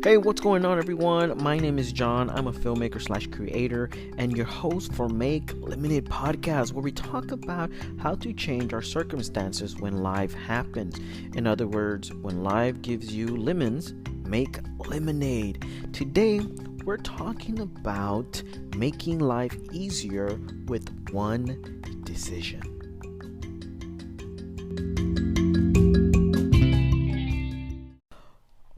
Hey, what's going on, everyone? My name is John. I'm a filmmaker slash creator and your host for Make Limited Podcast, where we talk about how to change our circumstances when life happens. In other words, when life gives you lemons, make lemonade. Today, we're talking about making life easier with one decision.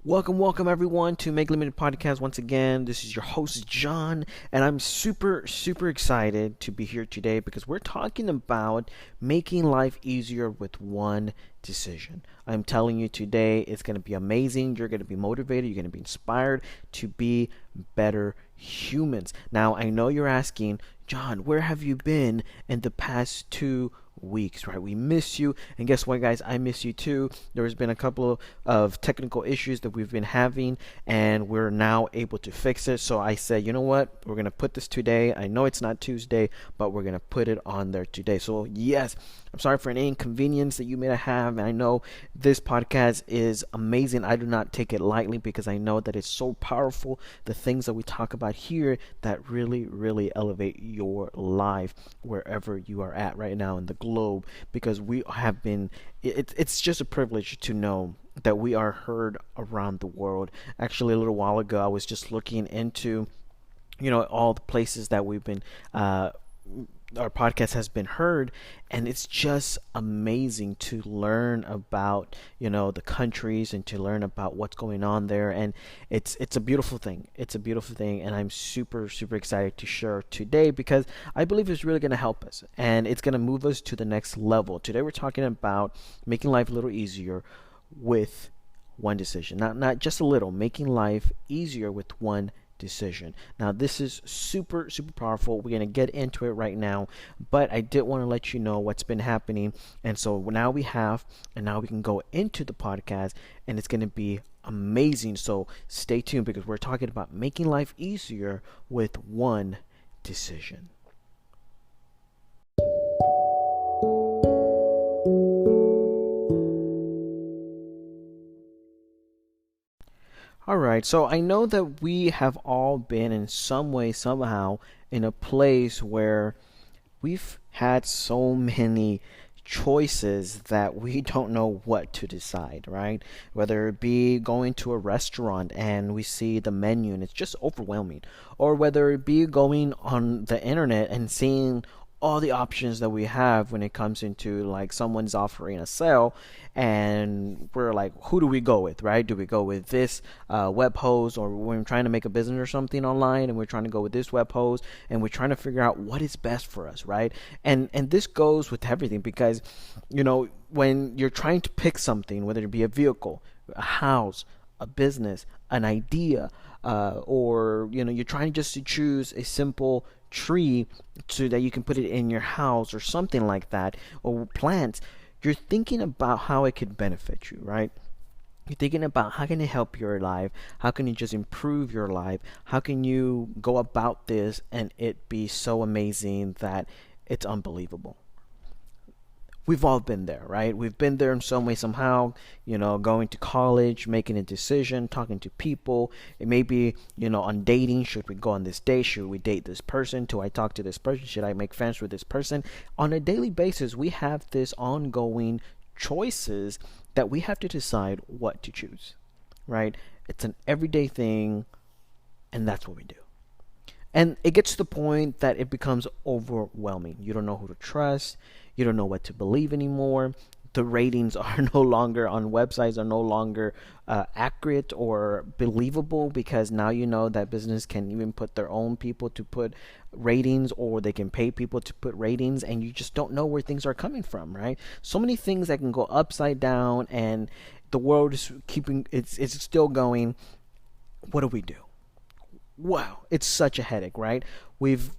Welcome everyone to Make Limited Podcast once again. This is your host John, and I'm super excited to be here today because we're talking about making life easier with one decision. I'm telling you today it's going to be amazing. You're going to be motivated, you're going to be inspired to be better humans. Now, I know you're asking, John, where have you been in the past 2 weeks, right? We miss you, and guess what, guys? I miss you too. There's been a couple of technical issues that we've been having, and we're now able to fix it. So I said, you know what? We're gonna put this today. I know it's not Tuesday, but we're gonna put it on there today. So yes, I'm sorry for any inconvenience that you may have. And I know this podcast is amazing. I do not take it lightly because I know that it's so powerful. The things that we talk about here that really elevate your life wherever you are at right now in the globe, because we have been it's just a privilege to know that we are heard around the world. Actually, a little while ago I was just looking into all the places that we've been our podcast has been heard, and it's just amazing to learn about the countries and to learn about what's going on there. And it's a beautiful thing. It's a beautiful thing, and I'm super excited to share today because I believe it's really going to help us and it's going to move us to the next level. Today we're talking about making life a little easier with one decision. Not just a little, making life easier with one decision. Now, this is super powerful. We're going to get into it right now, but I did want to let you know what's been happening. And so now we can go into the podcast, and it's going to be amazing. So stay tuned because we're talking about making life easier with one decision. Alright, so I know that we have all been in some way, somehow, in a place where we've had so many choices that we don't know what to decide, right? Whether it be going to a restaurant and we see the menu and it's just overwhelming, or whether it be going on the internet and seeing all the options that we have when it comes into like someone's offering a sale, and we're like, who do we go with, right? Do we go with this web host, or when we're trying to make a business or something online and we're trying to go with this web host, and we're trying to figure out what is best for us, right? And this goes with everything because when you're trying to pick something, whether it be a vehicle, a house, a business, an idea, or you're trying just to choose a simple tree so that you can put it in your house or something like that, or plants, you're thinking about how it could benefit you, right? You're thinking about how can it help your life, how can it just improve your life, how can you go about this and it be so amazing that it's unbelievable. We've all been there, right? We've been there in some way, somehow, going to college, making a decision, talking to people. It may be, on dating. Should we go on this date? Should we date this person? Do I talk to this person? Should I make friends with this person? On a daily basis, we have this ongoing choices that we have to decide what to choose, right? It's an everyday thing, and that's what we do. And it gets to the point that it becomes overwhelming. You don't know who to trust. You don't know what to believe anymore. The ratings are no longer on websites, are no longer accurate or believable, because now you know that business can even put their own people to put ratings, or they can pay people to put ratings, and you just don't know where things are coming from, right? So many things that can go upside down, and the world is it's still going. What do we do? Wow, it's such a headache, right? We've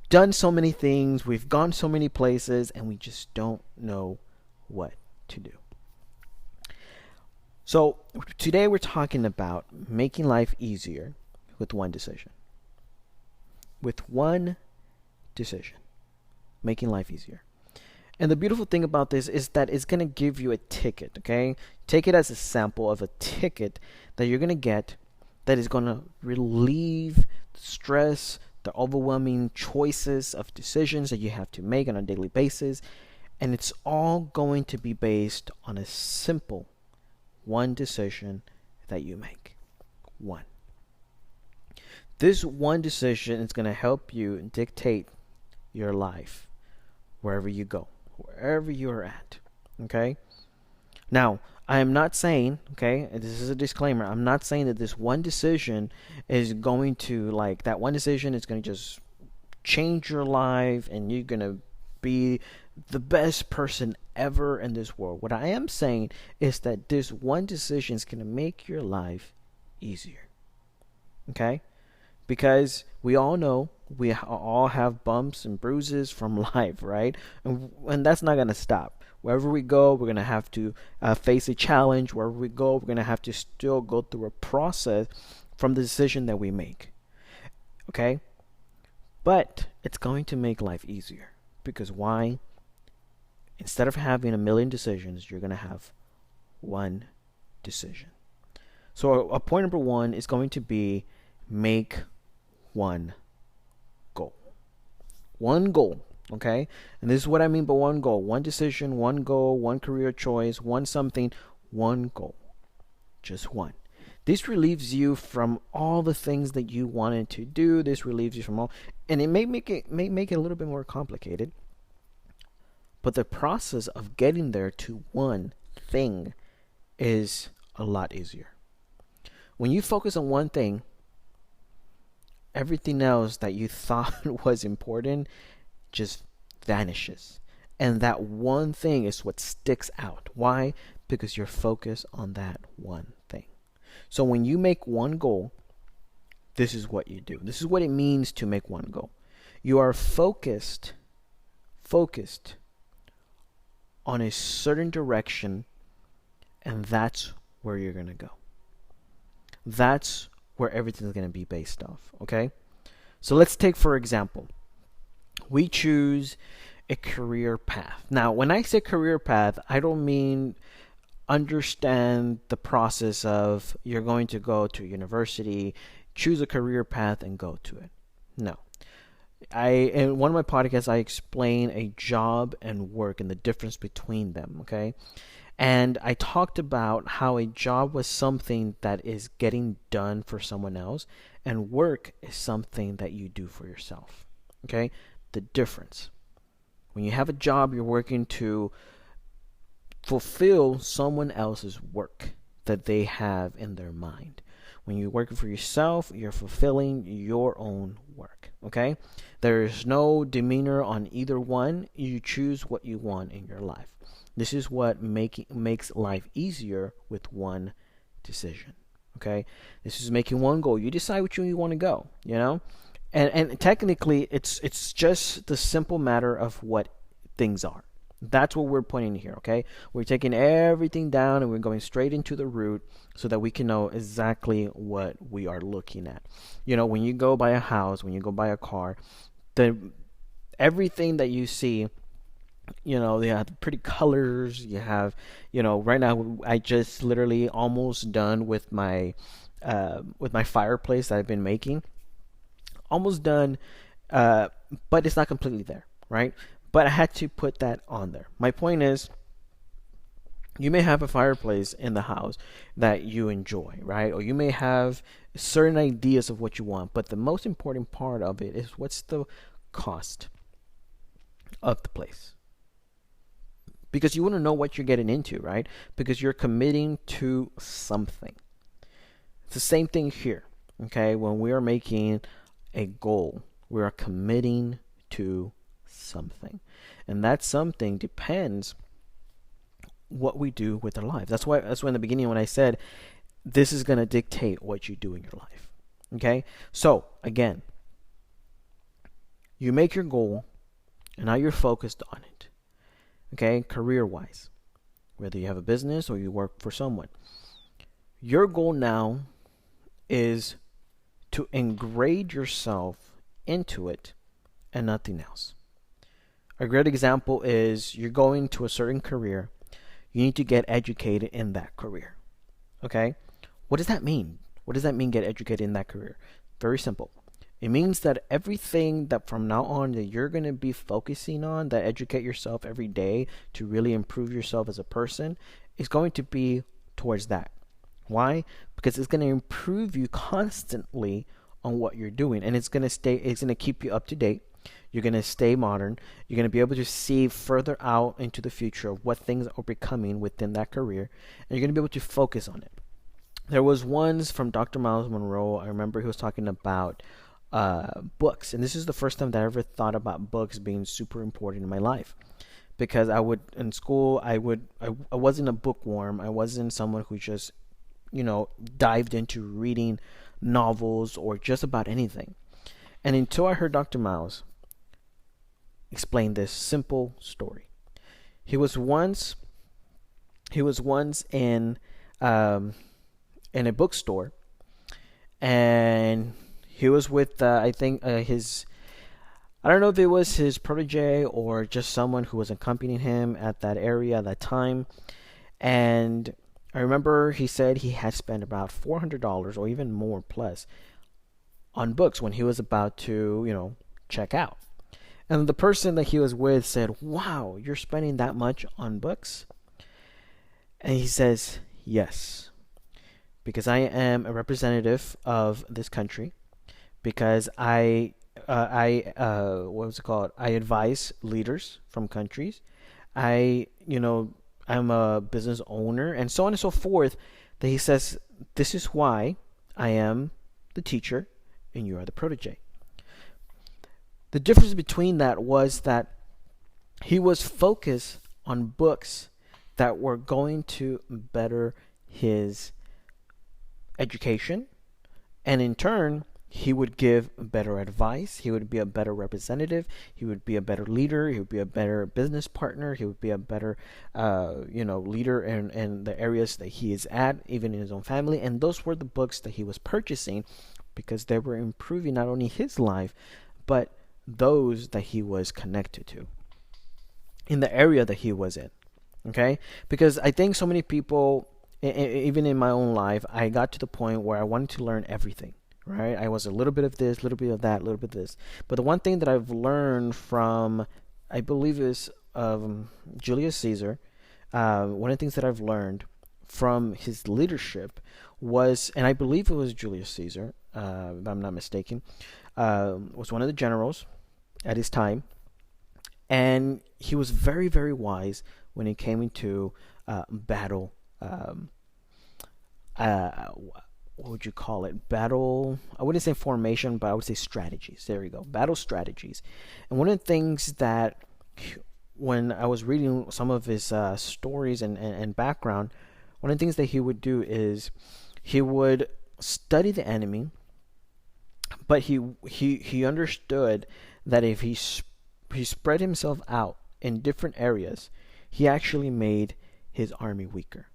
done so many things, we've gone so many places, and we just don't know what to do. So today we're talking about making life easier with one decision. With one decision, making life easier. And the beautiful thing about this is that it's going to give you a ticket, okay? Take it as a sample of a ticket that you're going to get that is going to relieve the stress, the overwhelming choices of decisions that you have to make on a daily basis. And it's all going to be based on a simple one decision that you make. One. This one decision is going to help you dictate your life wherever you go, wherever you're at. Okay? Now, I am not saying, okay, and this is a disclaimer, I'm not saying that this one decision is going to, like, that one decision is going to just change your life and you're going to be the best person ever in this world. What I am saying is that this one decision is going to make your life easier. Okay? Because we all know we all have bumps and bruises from life, right? And that's not going to stop. Wherever we go, we're going to have to face a challenge. Wherever we go, we're going to have to still go through a process from the decision that we make. Okay? But it's going to make life easier. Because why? Instead of having a million decisions, you're going to have one decision. So point number one is going to be make one goal. One goal. Okay? And this is what I mean by one goal. One decision, one goal, one career choice, one something, one goal. Just one. This relieves you from all the things that you wanted to do. This relieves you from all, and it may make it a little bit more complicated. But the process of getting there to one thing is a lot easier. When you focus on one thing, everything else that you thought was important just vanishes. And that one thing is what sticks out. Why? Because you're focused on that one thing. So when you make one goal, this is what you do. This is what it means to make one goal. You are focused on a certain direction, and that's where you're going to go. That's where everything's going to be based off, okay? So let's take, for example, we choose a career path. Now, when I say career path, I don't mean understand the process of you're going to go to university, choose a career path, and go to it. No. In one of my podcasts, I explain a job and work and the difference between them, okay? And I talked about how a job was something that is getting done for someone else, and work is something that you do for yourself, okay? The difference. When you have a job, you're working to fulfill someone else's work that they have in their mind. When you're working for yourself, you're fulfilling your own work, okay? There is no demeanor on either one. You choose what you want in your life. This is what makes life easier with one decision, okay? This is making one goal. You decide which way you want to go, you know? And technically, it's just the simple matter of what things are. That's what we're pointing here, okay? We're taking everything down and we're going straight into the root so that we can know exactly what we are looking at. You know, when you go buy a house, when you go buy a car, everything that you see, you know, they have pretty colors. You have, you know, right now I just literally almost done with my fireplace that I've been making. Almost done, but it's not completely there, right? But I had to put that on there. My point is, you may have a fireplace in the house that you enjoy, right? Or you may have certain ideas of what you want, but the most important part of it is what's the cost of the place. Because you want to know what you're getting into, right? Because you're committing to something. It's the same thing here, okay? When we are making a goal, we are committing to something. And that something depends what we do with our lives. That's why in the beginning when I said this is going to dictate what you do in your life. Okay? So, again, you make your goal and now you're focused on it. Okay? Career-wise. Whether you have a business or you work for someone. Your goal now is to engrade yourself into it and nothing else. A great example is you're going to a certain career. You need to get educated in that career. Okay? What does that mean? What does that mean, get educated in that career? Very simple. It means that everything that from now on that you're going to be focusing on, that educate yourself every day to really improve yourself as a person, is going to be towards that. Why? Because it's going to improve you constantly on what you're doing, and it's going to keep you up to date. You're going to stay modern. You're going to be able to see further out into the future of what things are becoming within that career, and you're going to be able to focus on it. There was ones from Dr. Miles Monroe. I remember he was talking about books, and this is the first time that I ever thought about books being super important in my life. Because I would in school, I wasn't a bookworm. I wasn't someone who just dived into reading novels or just about anything. And until I heard Dr. Miles explain this simple story, he was once in a bookstore, and he was with I think his I don't know if it was his protege or just someone who was accompanying him at that area at that time. And I remember he said he had spent about $400 or even more plus on books when he was about to, check out. And the person that he was with said, "Wow, you're spending that much on books?" And he says, "Yes, because I am a representative of this country, because what was it called? I advise leaders from countries. I'm a business owner, and so on and so forth." That he says, "This is why I am the teacher and you are the protege." The difference between that was that he was focused on books that were going to better his education, and in turn, he would give better advice. He would be a better representative. He would be a better leader. He would be a better business partner. He would be a better, leader in the areas that he is at, even in his own family. And those were the books that he was purchasing because they were improving not only his life, but those that he was connected to in the area that he was in. Okay? Because I think so many people, even in my own life, I got to the point where I wanted to learn everything. Right? I was a little bit of this, a little bit of that, a little bit of this. But the one thing that I've learned from, I believe is Julius Caesar, one of the things that I've learned from his leadership was, and I believe it was Julius Caesar, if I'm not mistaken, was one of the generals at his time. And he was very, very wise when it came into battle. What would you call it? Battle, I wouldn't say formation, but I would say strategies. There you go. Battle strategies. And one of the things that, when I was reading some of his stories and background, one of the things that he would do is he would study the enemy, but he understood that if he spread himself out in different areas, he actually made his army weaker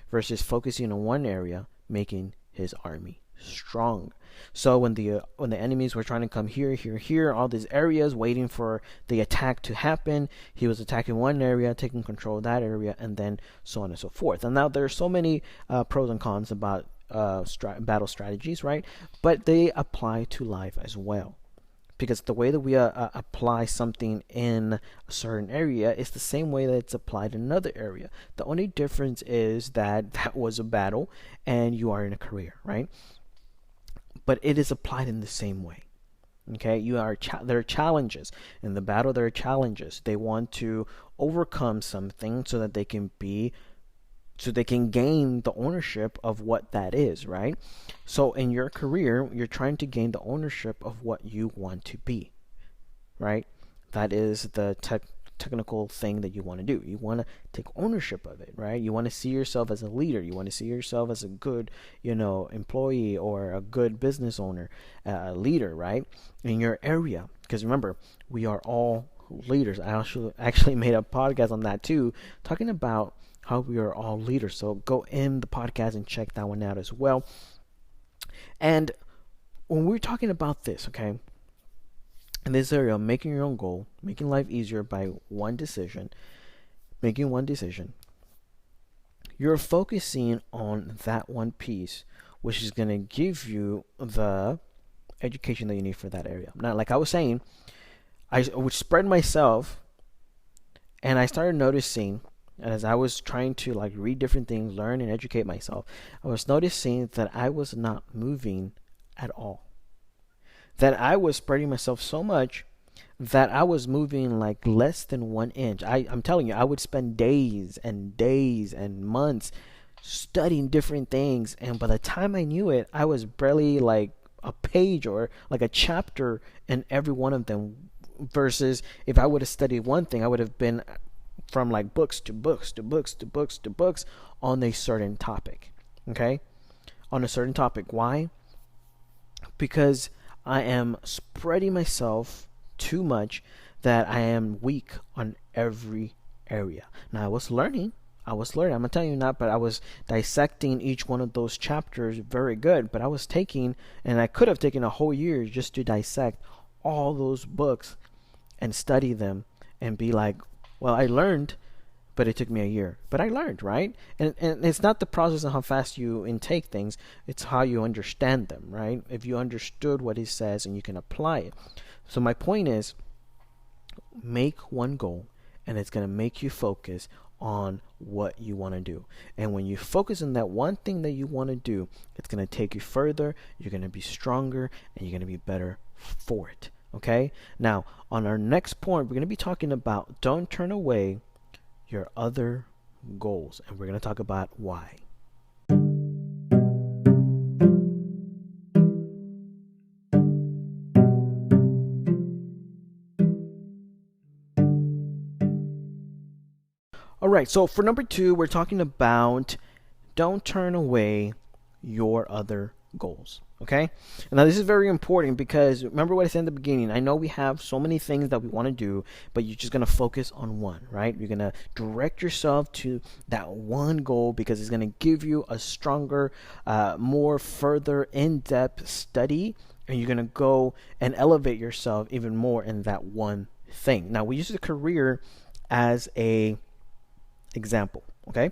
versus focusing on one area, making his army strong. So when the enemies were trying to come here, all these areas waiting for the attack to happen, he was attacking one area, taking control of that area, and then so on and so forth. And now there are so many pros and cons about battle strategies, right? But they apply to life as well. Because the way that we apply something in a certain area is the same way that it's applied in another area. The only difference is that was a battle and you are in a career, right? But it is applied in the same way. Okay, there are challenges in the battle. There are challenges. They want to overcome something so that they can gain the ownership of what that is, right? So in your career, you're trying to gain the ownership of what you want to be, right? That is the technical thing that you want to do. You want to take ownership of it, right? You want to see yourself as a leader. You want to see yourself as a good, employee or a good business owner, leader, right? In your area. Because remember, we are all leaders. I actually made a podcast on that too, talking about how we are all leaders. So go in the podcast and check that one out as well. And when we're talking about this, okay, in this area, making your own goal, making life easier by making one decision, you're focusing on that one piece which is going to give you the education that you need for that area. Now, like I was saying, I would spread myself, and I started noticing as I was trying to like read different things, learn and educate myself, I was noticing that I was not moving at all. That I was spreading myself so much that I was moving like less than 1 inch. I'm telling you, I would spend days and months studying different things, and by the time I knew it, I was barely like a page or like a chapter in every one of them. Versus if I would have studied one thing, I would have been from like books to books to books to books to books on a certain topic. Okay? On a certain topic. Why? Because I am spreading myself too much that I am weak on every area. Now I was learning. I'm gonna tell you not, but I was dissecting each one of those chapters very good. But I was taking, and I could have taken a whole year just to dissect all those books and study them and be like, well, I learned, but it took me a year. But I learned, right? And it's not the process of how fast you intake things, it's how you understand them, right? If you understood what it says and you can apply it. So my point is, make one goal, and it's going to make you focus on what you want to do. And when you focus on that one thing that you want to do, it's going to take you further, you're going to be stronger, and you're going to be better for it. Okay? Now, on our next point, we're going to be talking about don't turn away your other goals. And we're going to talk about why. All right, so for number 2, we're talking about don't turn away your other goals. Okay? Now, this is very important because remember what I said in the beginning. I know we have so many things that we want to do, but you're just going to focus on one, right? You're going to direct yourself to that one goal because it's going to give you a stronger, more further in-depth study, and you're going to go and elevate yourself even more in that one thing. Now, we use the career as a example, okay?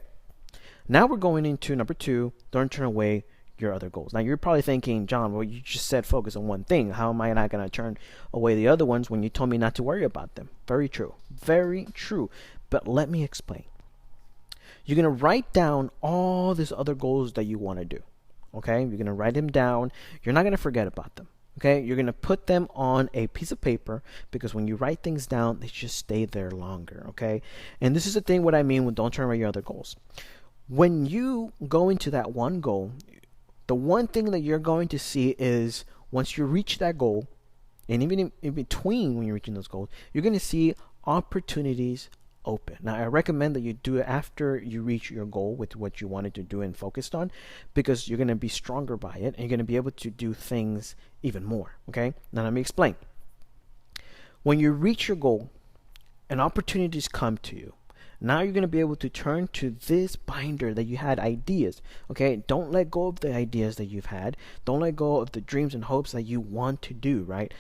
Now we're going into number 2, don't turn away your other goals. Now you're probably thinking, John, well, you just said focus on one thing. How am I not going to turn away the other ones when you told me not to worry about them? Very true. Very true. But let me explain. You're going to write down all these other goals that you want to do. Okay? You're going to write them down. You're not going to forget about them. Okay? You're going to put them on a piece of paper because when you write things down, they just stay there longer. Okay? And this is the thing what I mean with don't turn away your other goals. When you go into that one goal, the one thing that you're going to see is once you reach that goal, and even in between when you're reaching those goals, you're going to see opportunities open. Now, I recommend that you do it after you reach your goal with what you wanted to do and focused on, because you're going to be stronger by it, and you're going to be able to do things even more. Okay? Now, let me explain. When you reach your goal and opportunities come to you, now you're going to be able to turn to this binder that you had ideas. Okay? Don't let go of the ideas that you've had. Don't let go of the dreams and hopes that you want to do, right?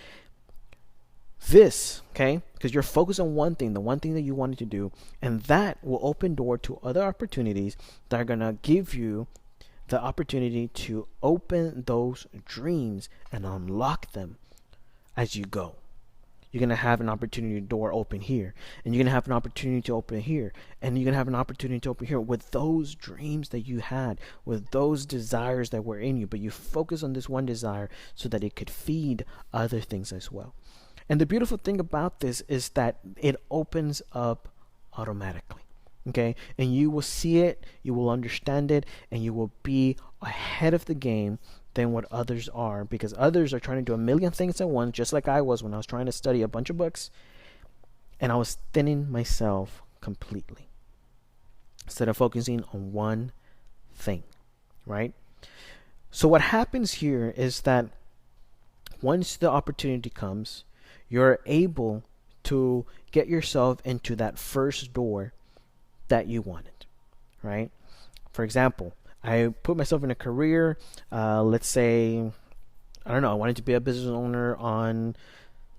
This, okay? Because you're focused on one thing, the one thing that you wanted to do, and that will open door to other opportunities that are going to give you the opportunity to open those dreams and unlock them as you go. You're going to have an opportunity door open here, and you're going to have an opportunity to open here, and you're going to have an opportunity to open here with those dreams that you had, with those desires that were in you, but you focus on this one desire so that it could feed other things as well. And the beautiful thing about this is that it opens up automatically. Okay? And you will see it, you will understand it, and you will be ahead of the game than what others are, because others are trying to do a million things at once, just like I was when I was trying to study a bunch of books, and I was thinning myself completely instead of focusing on one thing, right? So what happens here is that once the opportunity comes, you're able to get yourself into that first door that you wanted, right? For example, I put myself in a career, let's say, I don't know, I wanted to be a business owner on,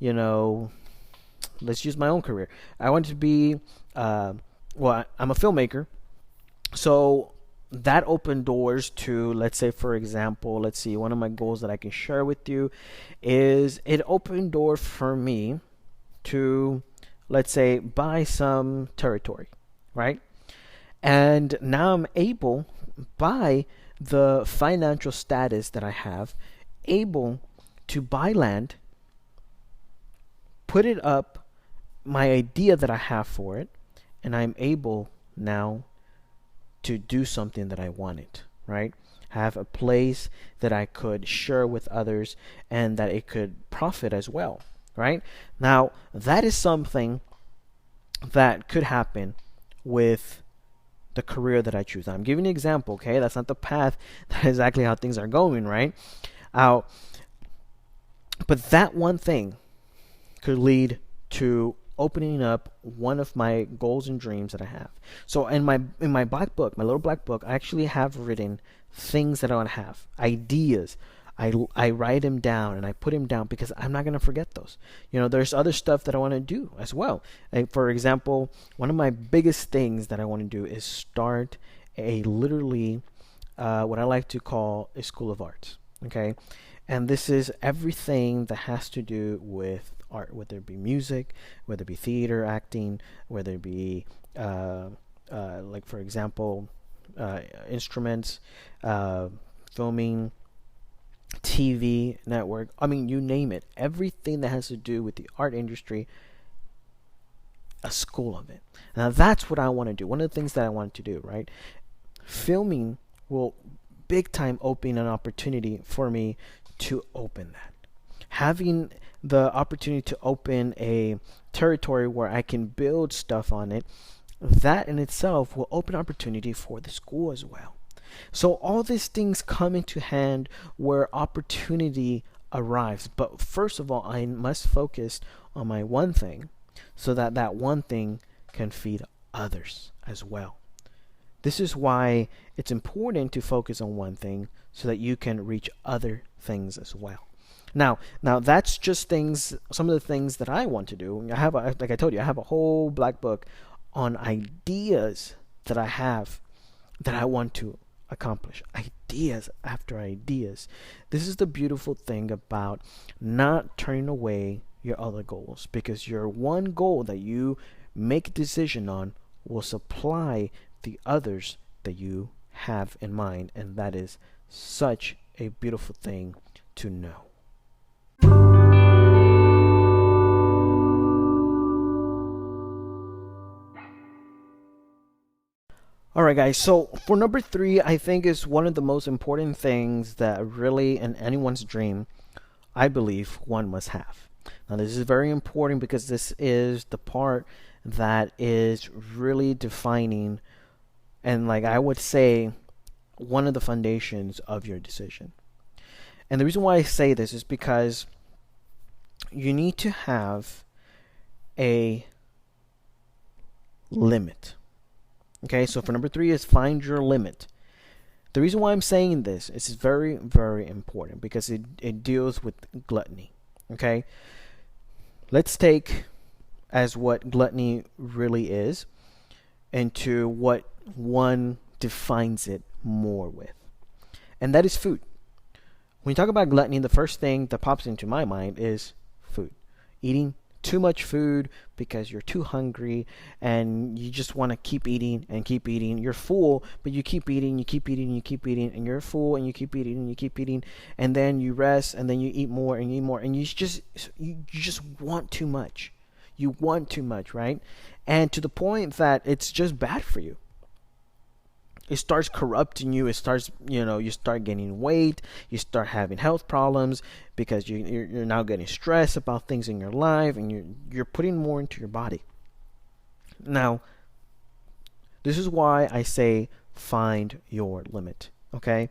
let's use my own career. I wanted to be, I'm a filmmaker. So that opened doors to, let's say, for example, let's see, one of my goals that I can share with you is it opened door for me to, let's say, buy some territory, right? And now I'm able, by the financial status that I have, able to buy land, put it up, my idea that I have for it, and I'm able now to do something that I wanted, right? Have a place that I could share with others and that it could profit as well, right? Now, that is something that could happen with the career that I choose. Now, I'm giving you an example, okay? That's not the path. That is exactly how things are going, right? Uh, but that one thing could lead to opening up one of my goals and dreams that I have. So in my black book, my little black book, I actually have written things that I want to have, ideas. I write them down and I put them down because I'm not going to forget those. There's other stuff that I want to do as well. Like, for example, one of my biggest things that I want to do is start a literally what I like to call a school of arts. Okay, and this is everything that has to do with art, whether it be music, whether it be theater, acting, whether it be like, for example, instruments, filming, TV network. I mean, you name it. Everything that has to do with the art industry, a school of it. Now, that's what I want to do. One of the things that I want to do, right? Filming will big time open an opportunity for me to open that. Having the opportunity to open a territory where I can build stuff on it, that in itself will open opportunity for the school as well. So all these things come into hand where opportunity arrives. But first of all, I must focus on my one thing so that that one thing can feed others as well. This is why it's important to focus on one thing so that you can reach other things as well. Now that's just some of the things that I want to do. Like I told you, I have a whole black book on ideas that I have that I want to accomplish. Ideas after ideas. This is the beautiful thing about not turning away your other goals, because your one goal that you make a decision on will supply the others that you have in mind, and that is such a beautiful thing to know. All right, guys. So for number 3, I think is one of the most important things that really in anyone's dream, I believe one must have. Now, this is very important because this is the part that is really defining, and like I would say, one of the foundations of your decision. And the reason why I say this is because you need to have a limit. Okay, so for number 3 is find your limit. The reason why I'm saying this is very, very important because it deals with gluttony. Okay, let's take as what gluttony really is into what one defines it more with, and that is food. When you talk about gluttony, the first thing that pops into my mind is food. Eating too much food because you're too hungry and you just want to keep eating and keep eating. You're full, but you keep eating, you keep eating, you keep eating, and you're full and you keep eating and you keep eating, and then you rest and then you eat more and you eat more, and you just want too much. You want too much, right? And to the point that it's just bad for you. It starts corrupting you. It starts, you start gaining weight. You start having health problems because you're now getting stressed about things in your life, and you're putting more into your body. Now, this is why I say find your limit. Okay,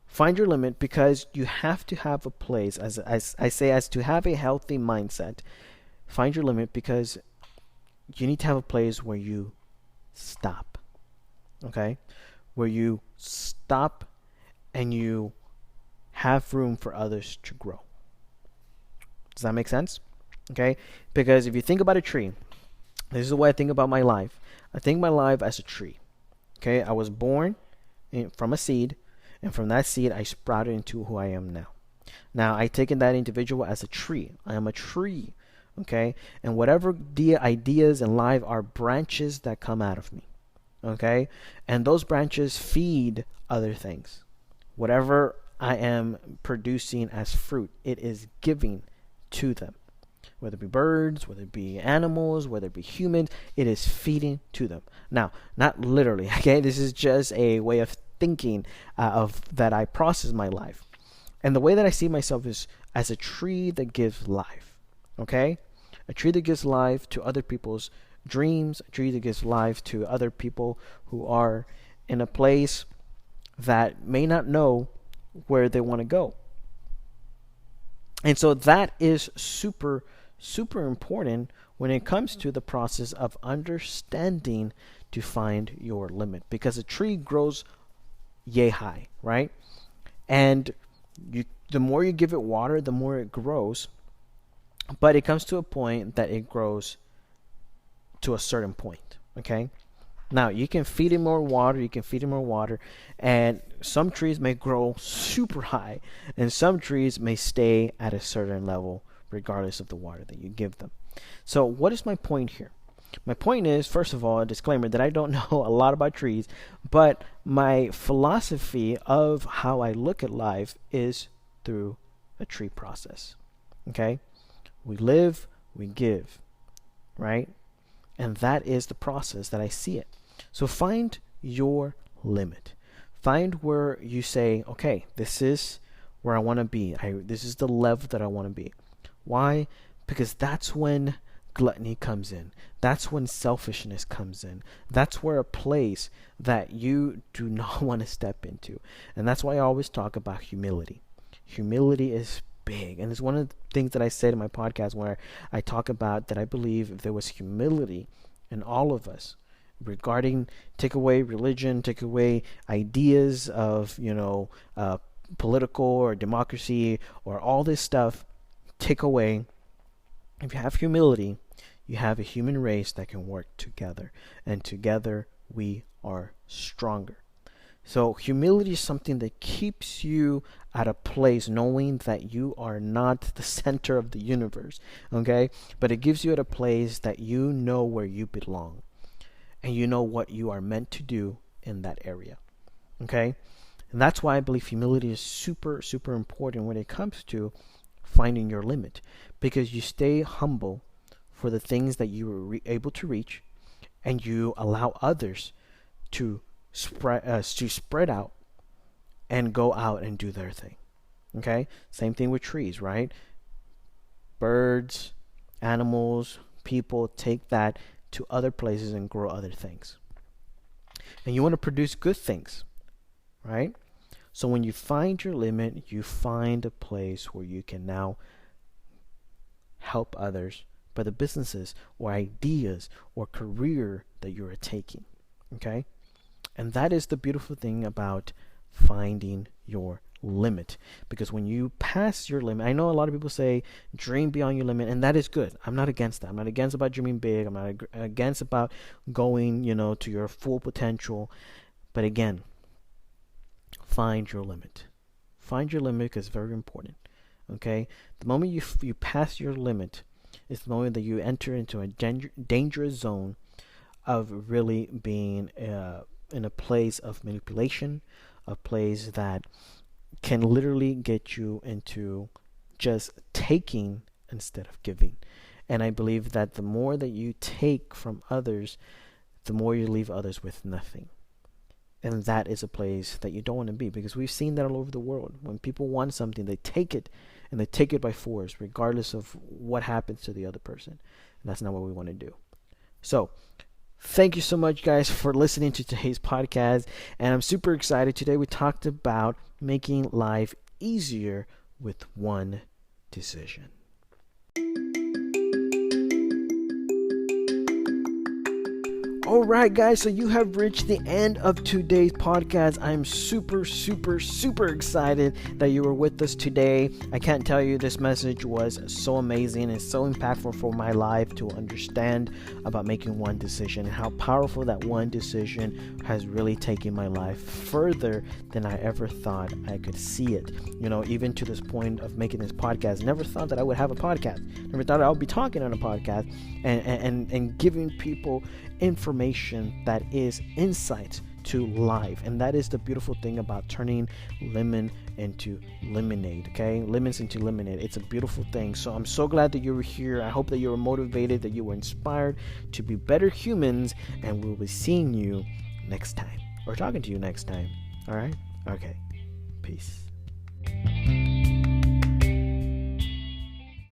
find your limit because you have to have a place, as I say, as to have a healthy mindset. Find your limit because you need to have a place where you stop. Okay, where you stop and you have room for others to grow. Does that make sense? Okay, because if you think about a tree, this is the way I think about my life. I think my life as a tree. Okay, I was born from a seed, and from that seed I sprouted into who I am now. Now I taken that individual as a tree. I am a tree, okay? And whatever the ideas in life are branches that come out of me, okay? And those branches feed other things. Whatever I am producing as fruit, it is giving to them. Whether it be birds, whether it be animals, whether it be humans, it is feeding to them. Now, not literally, okay? This is just a way of thinking of that I process my life. And the way that I see myself is as a tree that gives life, okay? A tree that gives life to other people's dreams, a tree that gives life to other people who are in a place that may not know where they want to go. And so that is super, super important when it comes to the process of understanding to find your limit. Because a tree grows yay high, right? And the more you give it water, the more it grows. But it comes to a point that it grows to a certain point, okay? Now, you can feed it more water, and some trees may grow super high, and some trees may stay at a certain level regardless of the water that you give them. So what is my point here? My point is, first of all, a disclaimer that I don't know a lot about trees, but my philosophy of how I look at life is through a tree process, okay? We live, we give, right? And that is the process that I see it. So find your limit. Find where you say, okay, this is where I want to be. This is the level that I want to be. Why? Because that's when gluttony comes in. That's when selfishness comes in. That's where a place that you do not want to step into. And that's why I always talk about humility. Humility is big. And it's one of the things that I said in my podcast where I talk about that I believe if there was humility in all of us, regarding take away religion, take away ideas of political or democracy or all this stuff, take away. If you have humility, you have a human race that can work together, and together we are stronger. So humility is something that keeps you at a place knowing that you are not the center of the universe, okay? But it gives you at a place that you know where you belong. And you know what you are meant to do in that area. Okay? And that's why I believe humility is super, super important when it comes to finding your limit. Because you stay humble for the things that you were able to reach, and you allow others to spread out and go out and do their thing. Okay? Same thing with trees, right? Birds, animals, people take that to other places and grow other things. And you want to produce good things, right? So when you find your limit, you find a place where you can now help others by the businesses or ideas or career that you're taking, okay? And that is the beautiful thing about finding your limit, because when you pass your limit, I know a lot of people say dream beyond your limit, and that is good. I'm not against that. I'm not against about dreaming big. I'm not against about going to your full potential. But again, find your limit. Find your limit, because it's very important. Okay, the moment you pass your limit is the moment that you enter into a dangerous zone of really being in a place of manipulation, a place that can literally get you into just taking instead of giving. And I believe that the more that you take from others, the more you leave others with nothing. And that is a place that you don't want to be, because we've seen that all over the world. When people want something, they take it, and they take it by force, regardless of what happens to the other person. And that's not what we want to do. So, thank you so much, guys, for listening to today's podcast. And I'm super excited. Today we talked about making life easier with one decision. All right, guys, so you have reached the end of today's podcast. I'm super, super, super excited that you were with us today. I can't tell you, this message was so amazing and so impactful for my life to understand about making one decision and how powerful that one decision has really taken my life further than I ever thought I could see it. Even to this point of making this podcast, never thought that I would have a podcast. Never thought I would be talking on a podcast and giving people information that is insight to life. And that is the beautiful thing about turning lemon into lemonade. Okay, lemons into lemonade. It's a beautiful thing. So I'm so glad that you were here. I hope that you were motivated, that you were inspired to be better humans, and we'll be seeing you next time, or talking to you next time. All right, okay, peace.